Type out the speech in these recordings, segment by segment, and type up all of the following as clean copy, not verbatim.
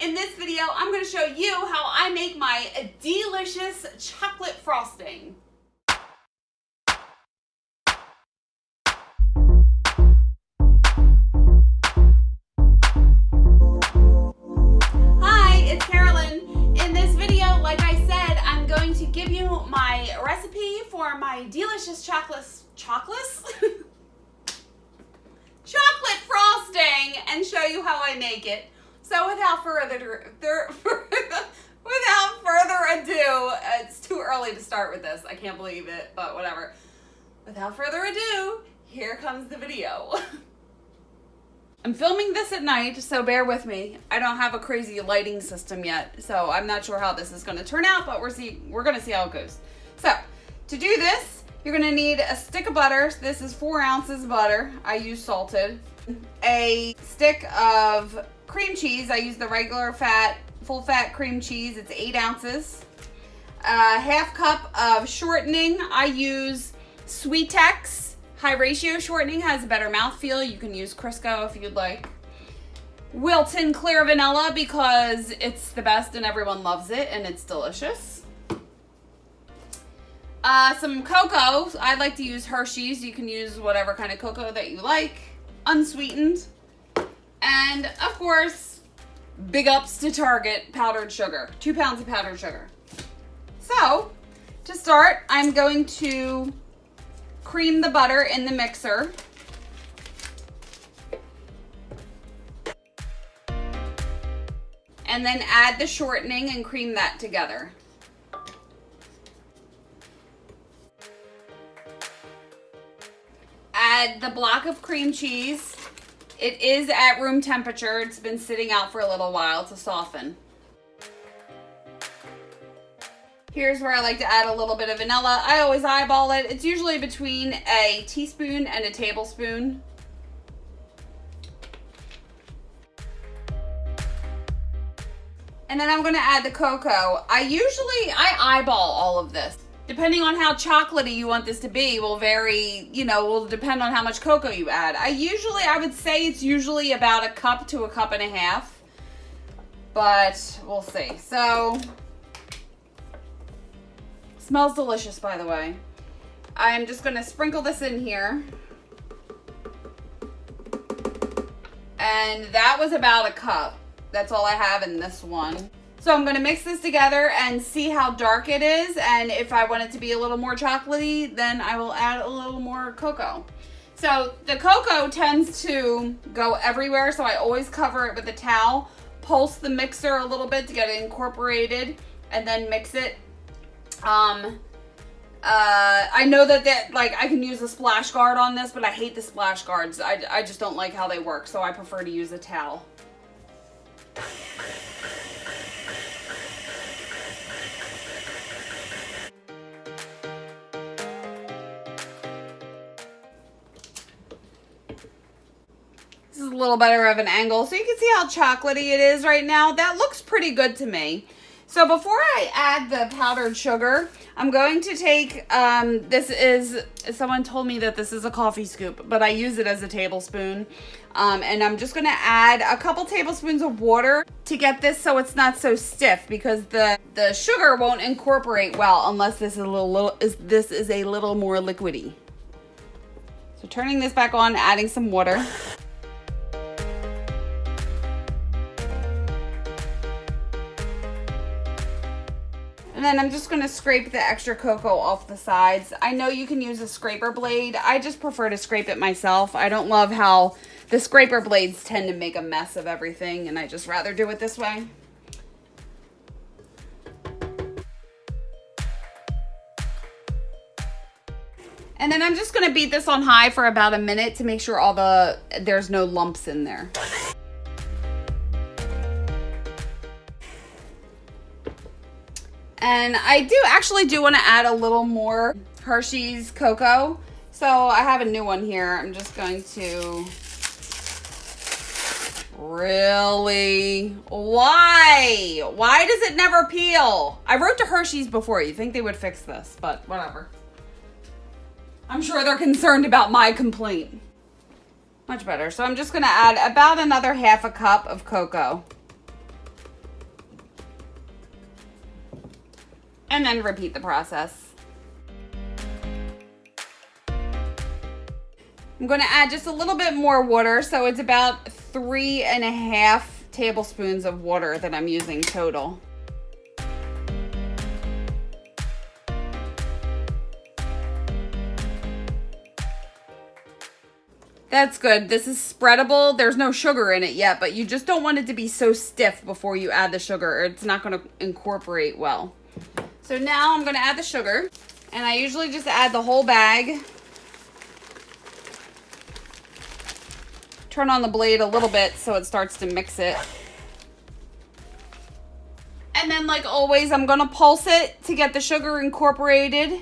In this video, I'm going to show you how I make my delicious chocolate frosting. Hi, it's Karolyn. In this video, like I said, I'm going to give you my recipe for my delicious chocolate frosting and show you how I make it. So without further ado, it's too early to start with this. I can't believe it, but whatever. Without further ado, here comes the video. I'm filming this at night, so bear with me. I don't have a crazy lighting system yet, so I'm not sure how this is going to turn out, but we're going to see how it goes. So, to do this, you're going to need a stick of butter. This is 4 ounces of butter. I use salted. A stick of cream cheese. I use the regular fat, full fat cream cheese. It's 8 ounces. A half cup of shortening. I use Sweetex. High ratio shortening has a better mouthfeel. You can use Crisco if you'd like. Wilton clear vanilla because it's the best and everyone loves it and it's delicious. Some cocoa. I like to use Hershey's. You can use whatever kind of cocoa that you like. Unsweetened. And of course, big ups to Target, powdered sugar. 2 pounds of powdered sugar. So, to start, I'm going to cream the butter in the mixer. And then add the shortening and cream that together. Add the block of cream cheese. It is at room temperature. It's been sitting out for a little while to soften. Here's where I like to add a little bit of vanilla. I always eyeball it. It's usually between a teaspoon and a tablespoon. And then I'm going to add the cocoa. I eyeball all of this. Depending on how chocolatey you want this to be will vary, will depend on how much cocoa you add. I would say it's usually about a cup to a cup and a half. But we'll see. So, smells delicious, by the way. I'm just going to sprinkle this in here. And that was about a cup. That's all I have in this one. So I'm going to mix this together and see how dark it is. And if I want it to be a little more chocolatey, then I will add a little more cocoa. So the cocoa tends to go everywhere. So I always cover it with a towel. Pulse the mixer a little bit to get it incorporated. And then mix it. I know that I can use a splash guard on this, but I hate the splash guards. I just don't like how they work. So I prefer to use a towel. This is a little better of an angle, so you can see how chocolatey it is right now. That looks pretty good to me. So before I add the powdered sugar, I'm going to take, someone told me that this is a coffee scoop, but I use it as a tablespoon. And I'm just going to add a couple tablespoons of water to get this so it's not so stiff, because the sugar won't incorporate well unless this is a little more liquidy. So turning this back on, adding some water. And then I'm just going to scrape the extra cocoa off the sides. I know you can use a scraper blade. I just prefer to scrape it myself. I don't love how the scraper blades tend to make a mess of everything, and I just rather do it this way. And then I'm just going to beat this on high for about a minute to make sure there's no lumps in there. And I actually do want to add a little more Hershey's cocoa. So I have a new one here. I'm just going to really, why does it never peel? I wrote to Hershey's before. You think they would fix this, but whatever. I'm sure they're concerned about my complaint. Much better. So I'm just going to add about another half a cup of cocoa. And then repeat the process. I'm going to add just a little bit more water, so it's about 3.5 tablespoons of water that I'm using total. That's good. This is spreadable. There's no sugar in it yet, but you just don't want it to be so stiff before you add the sugar, or it's not going to incorporate well. So now I'm going to add the sugar, and I usually just add the whole bag. Turn on the blade a little bit so it starts to mix it. And then, like always, I'm going to pulse it to get the sugar incorporated.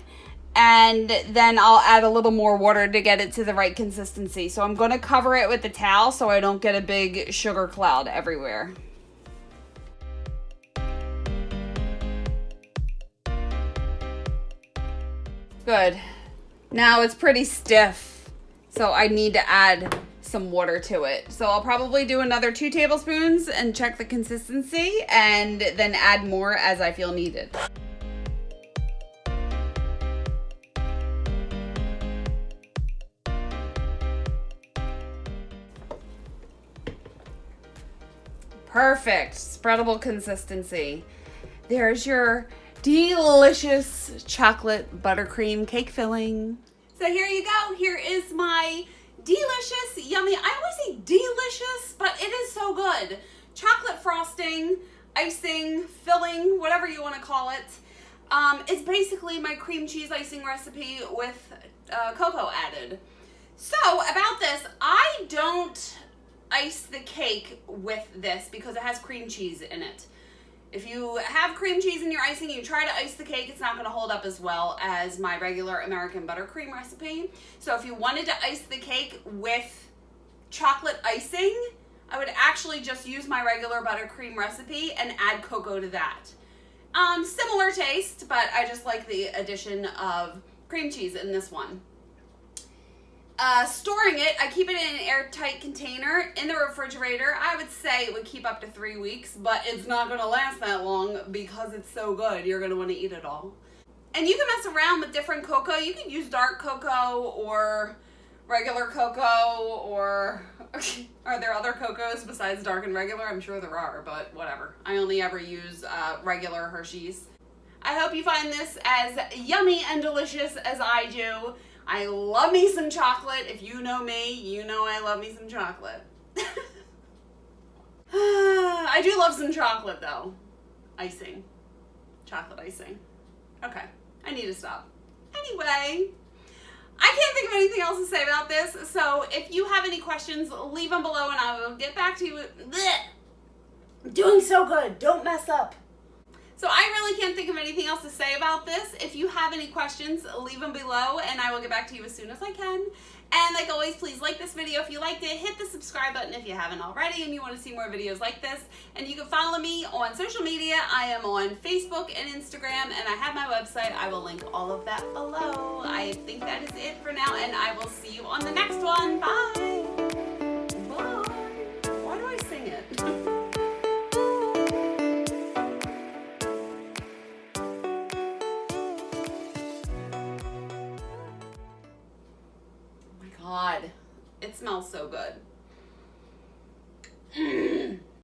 And then I'll add a little more water to get it to the right consistency. So I'm going to cover it with the towel so I don't get a big sugar cloud everywhere. Good. Now it's pretty stiff, so I need to add some water to it. So I'll probably do another 2 tablespoons and check the consistency, and then add more as I feel needed. Perfect. Spreadable consistency. There's your delicious chocolate buttercream cake filling. So here you go. Here is my delicious, yummy, I always say delicious, but it is so good. Chocolate frosting, icing, filling, whatever you want to call it. It's basically my cream cheese icing recipe with cocoa added. So about this, I don't ice the cake with this because it has cream cheese in it. If you have cream cheese in your icing and you try to ice the cake, it's not going to hold up as well as my regular American buttercream recipe. So if you wanted to ice the cake with chocolate icing, I would actually just use my regular buttercream recipe and add cocoa to that. Similar taste, but I just like the addition of cream cheese in this one. Storing it, I keep it in an airtight container in the refrigerator. I would say it would keep up to 3 weeks, but it's not going to last that long because it's so good. You're going to want to eat it all. And you can mess around with different cocoa. You can use dark cocoa or regular cocoa, or are there other cocos besides dark and regular? I'm sure there are, but whatever. I only ever use regular Hershey's. I hope you find this as yummy and delicious as I do. I love me some chocolate. If you know me, you know I love me some chocolate. I do love some chocolate though. Icing. Chocolate icing. Okay, I need to stop. Anyway, I can't think of anything else to say about this, so if you have any questions, leave them below and I will get back to you. I'm doing so good. Don't mess up. So I really can't think of anything else to say about this. If you have any questions, leave them below and I will get back to you as soon as I can. And like always, please like this video if you liked it. Hit the subscribe button if you haven't already and you want to see more videos like this. And you can follow me on social media. I am on Facebook and Instagram, and I have my website. I will link all of that below. I think that is it for now, and I will see you on the next one. Bye!